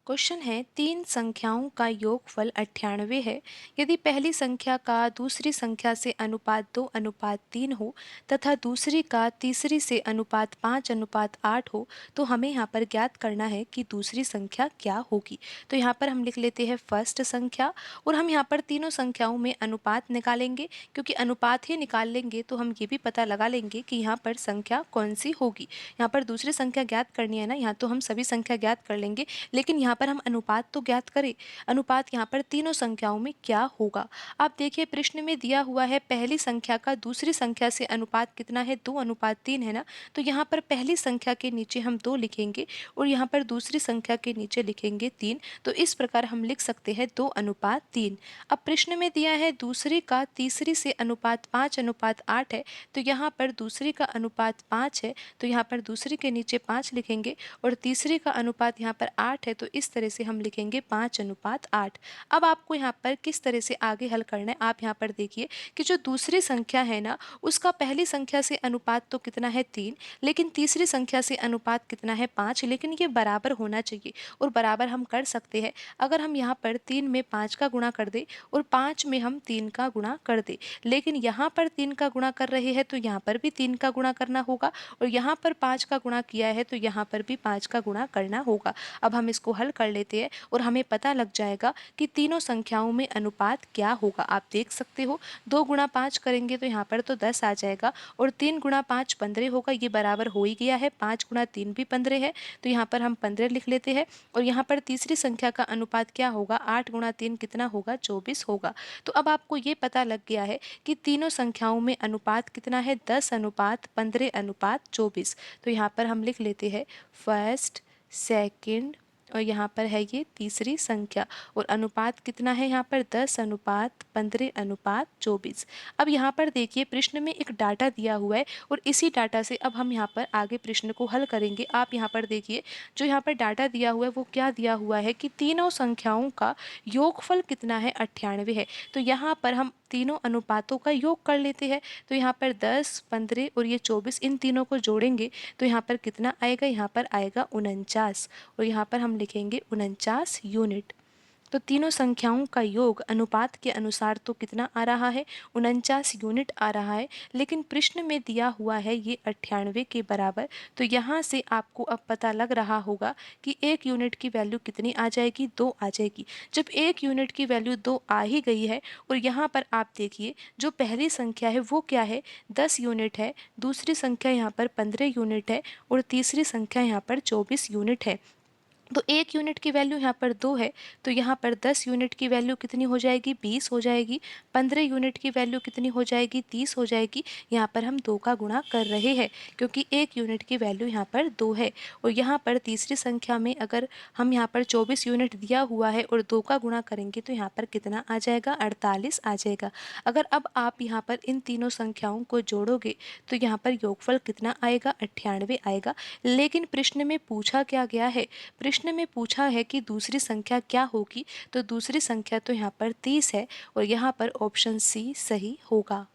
Question है तीन संख्याओं का योगफल 98 है। यदि पहली संख्या का दूसरी संख्या से अनुपात 2:3 हो तथा दूसरी का तीसरी से अनुपात 5:8 हो तो हमें यहाँ पर ज्ञात करना है कि दूसरी संख्या क्या होगी। तो यहाँ पर हम लिख लेते हैं फर्स्ट संख्या और हम यहाँ पर तीनों संख्याओं में अनुपात निकालेंगे, क्योंकि अनुपात ही निकाल लेंगे तो हम ये भी पता लगा लेंगे कि यहाँ पर संख्या कौन सी होगी। यहाँ पर दूसरी संख्या ज्ञात करनी है ना, यहाँ तो हम सभी संख्या ज्ञात कर लेंगे, लेकिन यहाँ पर हम अनुपात तो ज्ञात करें। अनुपात यहाँ पर तीनों संख्याओं में क्या होगा। आप देखिए प्रश्न में दिया हुआ है पहली संख्या का दूसरी संख्या से अनुपात कितना है, 2:3 है ना। तो यहाँ पर पहली संख्या के नीचे हम 2 लिखेंगे और यहाँ पर दूसरी संख्या के नीचे लिखेंगे 3। तो इस प्रकार हम लिख सकते हैं 2:3। अब प्रश्न में दिया है दूसरी का तीसरी से अनुपात 5:8 है। तो यहाँ पर दूसरी का अनुपात 5 है, तो यहाँ पर दूसरी के नीचे 5 लिखेंगे और तीसरी का अनुपात यहाँ पर 8 है, तो इस तरह से हम लिखेंगे 5:8। अब आपको यहाँ पर किस तरह से आगे हल करना है, आप यहाँ पर देखिए कि जो दूसरी संख्या है ना उसका पहली संख्या से अनुपात तो कितना है 3, लेकिन तीसरी संख्या से अनुपात कितना है 5, लेकिन ये बराबर होना चाहिए। और बराबर हम कर सकते हैं अगर हम यहाँ पर 3 में 5 का गुणा कर दे और 5 में हम 3 का गुणा कर दे, लेकिन यहाँ पर 3 का गुणा कर रहे हैं तो यहाँ पर भी 3 का गुणा करना होगा और यहाँ पर 5 का गुणा किया है तो यहाँ पर भी 5 का गुणा करना होगा। अब हम इसको हल कर लेते हैं और हमें पता लग जाएगा कि तीनों संख्याओं में अनुपात क्या होगा। आप देख सकते हो 2 गुणा 5 करेंगे तो यहाँ पर तो 10 आ जाएगा और 3 गुणा 5 15 होगा, ये बराबर हो ही गया है। 5 गुणा 3 भी 15 है, तो यहाँ पर हम 15 लिख लेते हैं। और यहाँ पर तीसरी संख्या का अनुपात क्या होगा, 8 गुणा 3 कितना होगा, 24 होगा। तो अब आपको ये पता लग गया है कि तीनों संख्याओं में अनुपात कितना है, 10:15:24। तो यहाँ पर हम लिख लेते हैं फर्स्ट, सेकंड और यहाँ पर है ये तीसरी संख्या और अनुपात कितना है यहाँ पर 10:15:24। अब यहाँ पर देखिए प्रश्न में एक डाटा दिया हुआ है और इसी डाटा से अब हम यहाँ पर आगे प्रश्न को हल करेंगे। आप यहाँ पर देखिए जो यहाँ पर डाटा दिया हुआ है वो क्या दिया हुआ है कि तीनों संख्याओं का योगफल कितना है, 98 है। तो यहाँ पर हम तीनों अनुपातों का योग कर लेते हैं। तो यहाँ पर 10, 15 और ये 24, इन तीनों को जोड़ेंगे तो यहाँ पर कितना आएगा, यहाँ पर आएगा 49 और यहाँ पर हम लिखेंगे 49 यूनिट। तो तीनों संख्याओं का योग अनुपात के अनुसार तो कितना आ रहा है, 49 यूनिट आ रहा है, लेकिन प्रश्न में दिया हुआ है ये 98 के बराबर। तो यहाँ से आपको अब पता लग रहा होगा कि 1 यूनिट की वैल्यू कितनी आ जाएगी, 2 आ जाएगी। जब 1 यूनिट की वैल्यू 2 आ ही गई है और यहाँ पर आप देखिए जो पहली संख्या है वो क्या है, 10 यूनिट है, दूसरी संख्या यहाँ पर 15 यूनिट है और तीसरी संख्या यहाँ पर 24 यूनिट है। तो 1 यूनिट की वैल्यू यहाँ पर 2 है, तो यहाँ पर 10 यूनिट की वैल्यू कितनी हो जाएगी, 20 हो जाएगी। 15 यूनिट की वैल्यू कितनी हो जाएगी, 30 हो जाएगी। यहाँ पर हम 2 का गुणा कर रहे हैं क्योंकि 1 यूनिट की वैल्यू यहाँ पर 2 है। और यहाँ पर तीसरी संख्या में अगर हम यहाँ पर 24 यूनिट दिया हुआ है और 2 का गुणा करेंगे तो यहाँ पर कितना आ जाएगा, 48 आ जाएगा। अगर अब आप यहाँ पर इन तीनों संख्याओं को जोड़ोगे तो यहाँ पर योगफल कितना आएगा, 98 आएगा। लेकिन प्रश्न में पूछा क्या गया है, प्रश्न में पूछा है कि दूसरी संख्या क्या होगी। तो दूसरी संख्या तो यहाँ पर 30 है और यहाँ पर ऑप्शन सी सही होगा।